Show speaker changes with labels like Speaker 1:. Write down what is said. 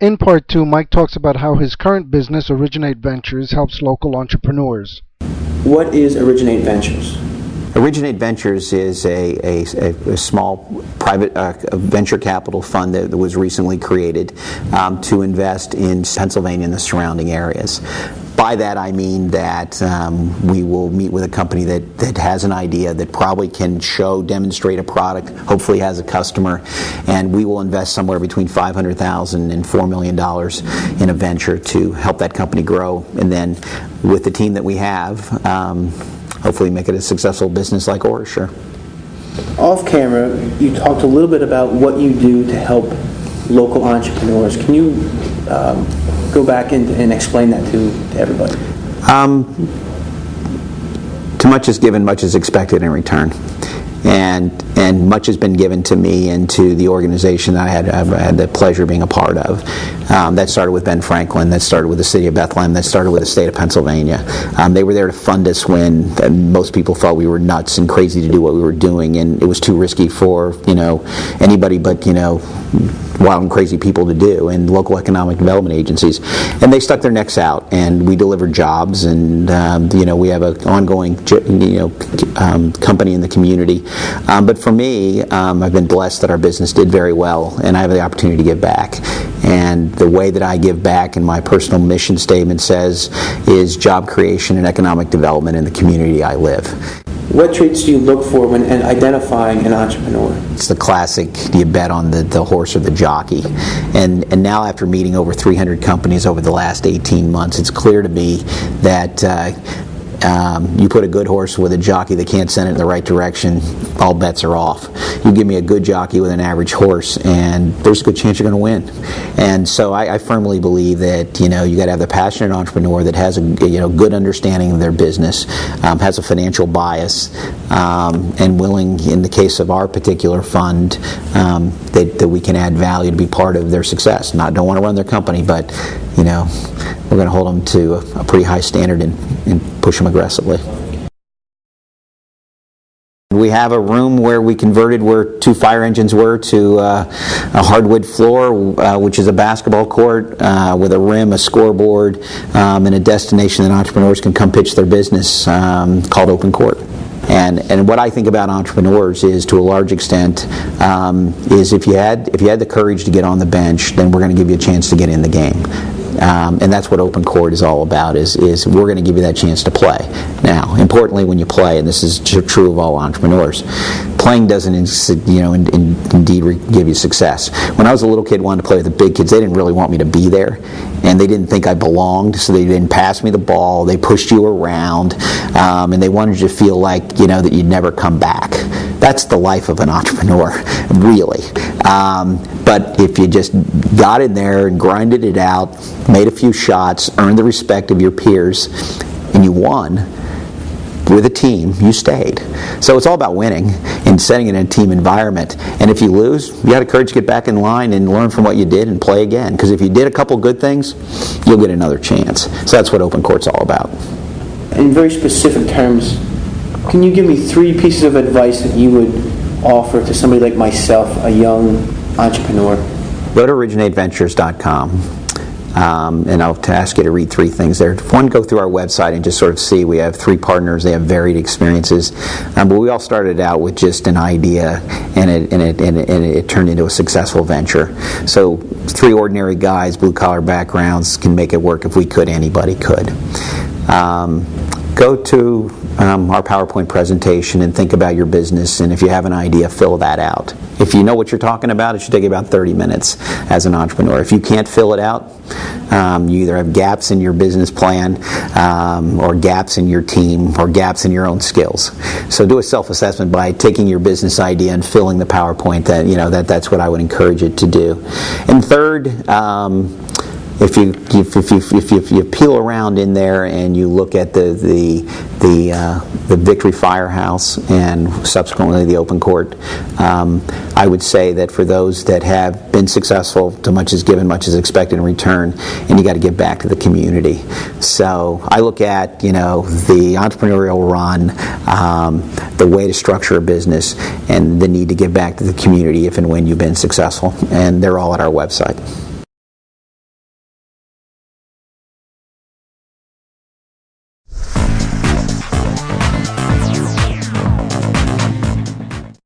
Speaker 1: In part two, Mike talks about how his current business, Originate Ventures, helps local entrepreneurs.
Speaker 2: What is Originate Ventures?
Speaker 3: Originate Ventures is a small private venture capital fund that was recently created to invest in Pennsylvania and the surrounding areas. By that I mean that we will meet with a company that has an idea that probably can demonstrate a product, hopefully has a customer, and we will invest somewhere between $500,000 and $4 million in a venture to help that company grow, and then with the team that we have, hopefully make it a successful business like Originate.
Speaker 2: Off camera, you talked a little bit about what you do to help local entrepreneurs. Can you go back and explain that to everybody?
Speaker 3: To much is given, much is expected in return. And much has been given to me and to the organization that I've had the pleasure of being a part of. That started with Ben Franklin, that started with the city of Bethlehem, that started with the state of Pennsylvania. They were there to fund us when most people thought we were nuts and crazy to do what we were doing, and it was too risky for anybody but wild and crazy people to do, and local economic development agencies. And they stuck their necks out, and we delivered jobs, and we have an ongoing company in the community. But for me, I've been blessed that our business did very well, and I have the opportunity to give back. And the way that I give back, and my personal mission statement says, is job creation and economic development in the community I live.
Speaker 2: What traits do you look for when identifying an entrepreneur?
Speaker 3: It's the classic, do you bet on the horse or the jockey? And now, after meeting over 300 companies over the last 18 months, it's clear to me that you put a good horse with a jockey that can't send it in the right direction, all bets are off. You give me a good jockey with an average horse, and there's a good chance you're going to win. And so I firmly believe that you got to have the passionate entrepreneur that has a good understanding of their business, has a financial bias, and willing, in the case of our particular fund, that we can add value to be part of their success. Don't want to run their company, but we're going to hold them to a pretty high standard and push them aggressively. We have a room where we converted where 2 fire engines were to a hardwood floor, which is a basketball court with a rim, a scoreboard, and a destination that entrepreneurs can come pitch their business called Open Court. And what I think about entrepreneurs is, to a large extent, is if you had the courage to get on the bench, then we're going to give you a chance to get in the game. And that's what Open Court is all about, is we're going to give you that chance to play. Now, importantly, when you play, and this is true of all entrepreneurs, playing doesn't indeed give you success. When I was a little kid, wanted to play with the big kids, they didn't really want me to be there, and they didn't think I belonged, so they didn't pass me the ball, they pushed you around, and they wanted you to feel like that you'd never come back. That's the life of an entrepreneur, really. But if you just got in there and grinded it out, made a few shots, earned the respect of your peers, and you won with a team, you stayed. So it's all about winning and setting it in a team environment. And if you lose, you got the courage to get back in line and learn from what you did and play again. Because if you did a couple good things, you'll get another chance. So that's what Open Court's all about.
Speaker 2: In very specific terms, can you give me 3 pieces of advice that you would offer to somebody like myself, a young entrepreneur?
Speaker 3: Go to originateventures.com. And I'll ask you to read 3 things there. One, go through our website and just sort of see. We have 3 partners. They have varied experiences, but we all started out with just an idea, and it turned into a successful venture. So 3 ordinary guys, blue collar backgrounds, can make it work. If we could, anybody could. Go to our PowerPoint presentation and think about your business, and if you have an idea, fill that out. If you know what you're talking about, it should take you about 30 minutes as an entrepreneur. If you can't fill it out, you either have gaps in your business plan, or gaps in your team, or gaps in your own skills. So do a self-assessment by taking your business idea and filling the PowerPoint. That's what I would encourage it to do. And third, if you peel around in there and you look at the Victory Firehouse and subsequently the Open Court, I would say that for those that have been successful, too much is given, much is expected in return, and you got to give back to the community. So I look at the entrepreneurial run, the way to structure a business, and the need to give back to the community if and when you've been successful, and they're all at our website.